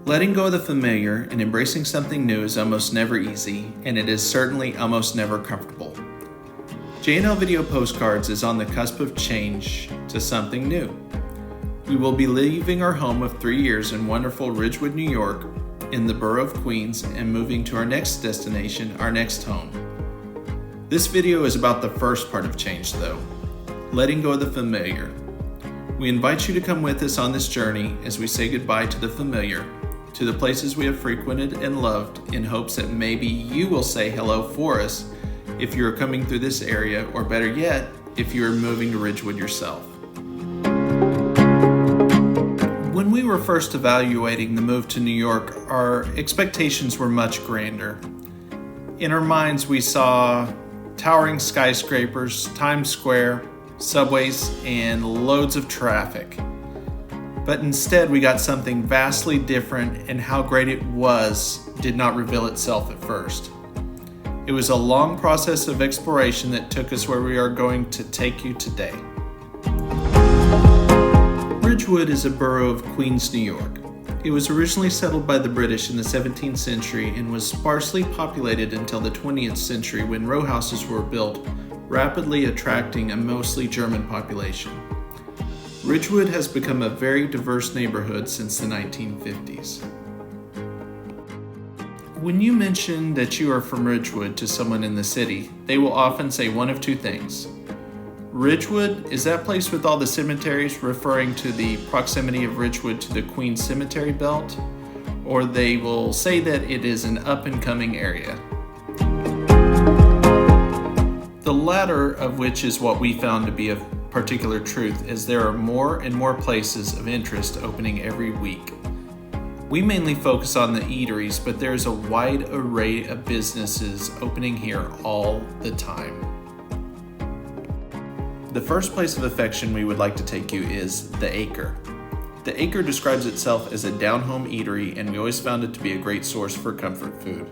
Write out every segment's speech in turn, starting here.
Letting go of the familiar and embracing something new is almost never easy, and it is certainly almost never comfortable. J&L Video Postcards is on the cusp of change to something new. We will be leaving our home of 3 years in wonderful Ridgewood, New York, in the borough of Queens, and moving to our next destination, our next home. This video is about the first part of change though, letting go of the familiar. We invite you to come with us on this journey as we say goodbye to the familiar, to the places we have frequented and loved, in hopes that maybe you will say hello for us if you are coming through this area, or better yet, if you are moving to Ridgewood yourself. When we were first evaluating the move to New York, our expectations were much grander. In our minds, we saw towering skyscrapers, Times Square, subways, and loads of traffic. But instead, we got something vastly different, and how great it was did not reveal itself at first. It was a long process of exploration that took us where we are going to take you today. Ridgewood is a borough of Queens, New York. It was originally settled by the British in the 17th century and was sparsely populated until the 20th century, when row houses were built, rapidly attracting a mostly German population. Ridgewood has become a very diverse neighborhood since the 1950s. When you mention that you are from Ridgewood to someone in the city, they will often say one of two things. Ridgewood, is that place with all the cemeteries, referring to the proximity of Ridgewood to the Queens Cemetery Belt? Or they will say that it is an up-and-coming area. The latter of which is what we found to be of particular truth, as there are more and more places of interest opening every week. We mainly focus on the eateries, but there is a wide array of businesses opening here all the time. The first place of affection we would like to take you is the Acre. The Acre describes itself as a down-home eatery, and we always found it to be a great source for comfort food.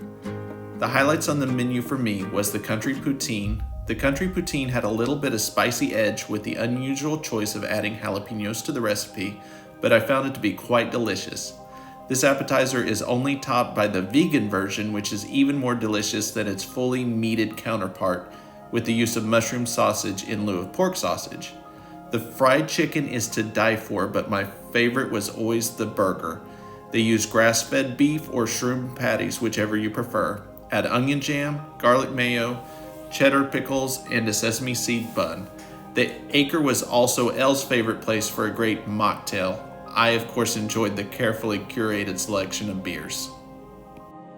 The highlights on the menu for me was the country poutine. The country poutine had a little bit of spicy edge with the unusual choice of adding jalapenos to the recipe, but I found it to be quite delicious. This appetizer is only topped by the vegan version, which is even more delicious than its fully meated counterpart, with the use of mushroom sausage in lieu of pork sausage. The fried chicken is to die for, but my favorite was always the burger. They use grass-fed beef or shroom patties, whichever you prefer. Add onion jam, garlic mayo, cheddar pickles, and a sesame seed bun. The Acre was also Elle's favorite place for a great mocktail. I, of course, enjoyed the carefully curated selection of beers.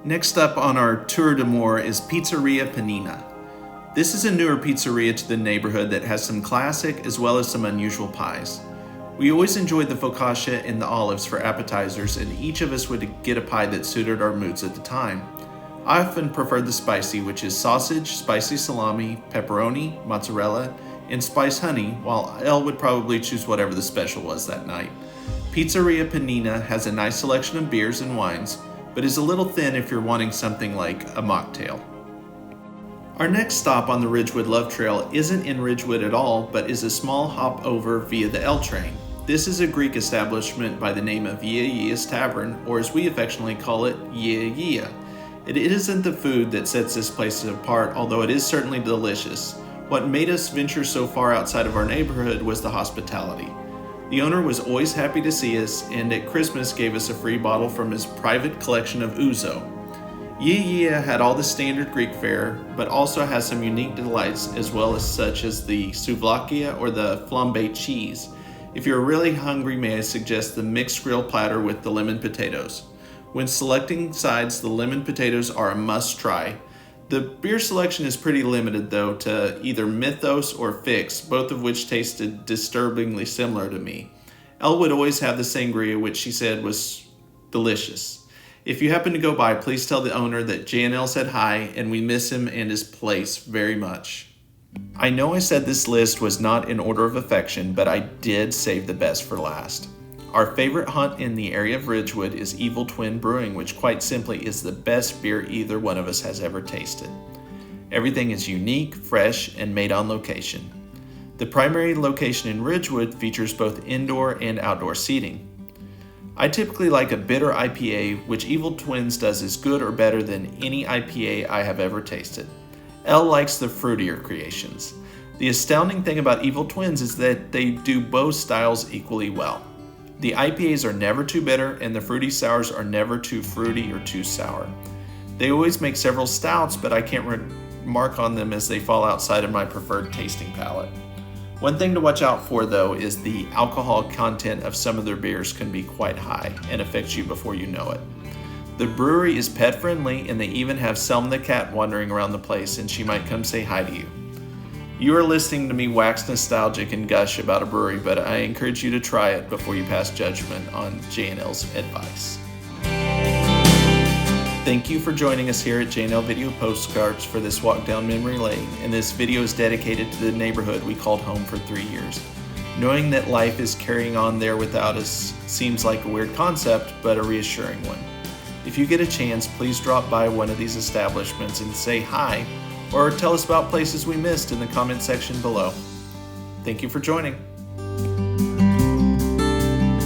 Next up on our tour d'amour is Pizzeria Penina. This is a newer pizzeria to the neighborhood that has some classic as well as some unusual pies. We always enjoyed the focaccia and the olives for appetizers, and each of us would get a pie that suited our moods at the time. I often preferred the spicy, which is sausage, spicy salami, pepperoni, mozzarella, and spice honey, while Elle would probably choose whatever the special was that night. Pizzeria Penina has a nice selection of beers and wines, but is a little thin if you're wanting something like a mocktail. Our next stop on the Ridgewood Love Trail isn't in Ridgewood at all, but is a small hop over via the L train. This is a Greek establishment by the name of Yia's Tavern, or as we affectionately call it, Yia. It isn't the food that sets this place apart, although it is certainly delicious. What made us venture so far outside of our neighborhood was the hospitality. The owner was always happy to see us, and at Christmas gave us a free bottle from his private collection of ouzo. Yia had all the standard Greek fare, but also has some unique delights, as well as such as the souvlakia or the flambé cheese. If you're really hungry, may I suggest the mixed grill platter with the lemon potatoes. When selecting sides, the lemon potatoes are a must-try. The beer selection is pretty limited though, to either Mythos or Fix, both of which tasted disturbingly similar to me. Elle would always have the sangria, which she said was delicious. If you happen to go by, please tell the owner that J&L said hi, and we miss him and his place very much. I know I said this list was not in order of affection, but I did save the best for last. Our favorite haunt in the area of Ridgewood is Evil Twin Brewing, which quite simply is the best beer either one of us has ever tasted. Everything is unique, fresh, and made on location. The primary location in Ridgewood features both indoor and outdoor seating. I typically like a bitter IPA, which Evil Twins does as good or better than any IPA I have ever tasted. Elle likes the fruitier creations. The astounding thing about Evil Twins is that they do both styles equally well. The IPAs are never too bitter, and the fruity sours are never too fruity or too sour. They always make several stouts, but I can't remark on them as they fall outside of my preferred tasting palate. One thing to watch out for, though, is the alcohol content of some of their beers can be quite high and affects you before you know it. The brewery is pet friendly, and they even have Selma the cat wandering around the place, and she might come say hi to you. You are listening to me wax nostalgic and gush about a brewery, but I encourage you to try it before you pass judgment on J&L's advice. Thank you for joining us here at J&L Video Postcards for this walk down memory lane, and this video is dedicated to the neighborhood we called home for 3 years. Knowing that life is carrying on there without us seems like a weird concept, but a reassuring one. If you get a chance, please drop by one of these establishments and say hi, or tell us about places we missed in the comment section below. Thank you for joining.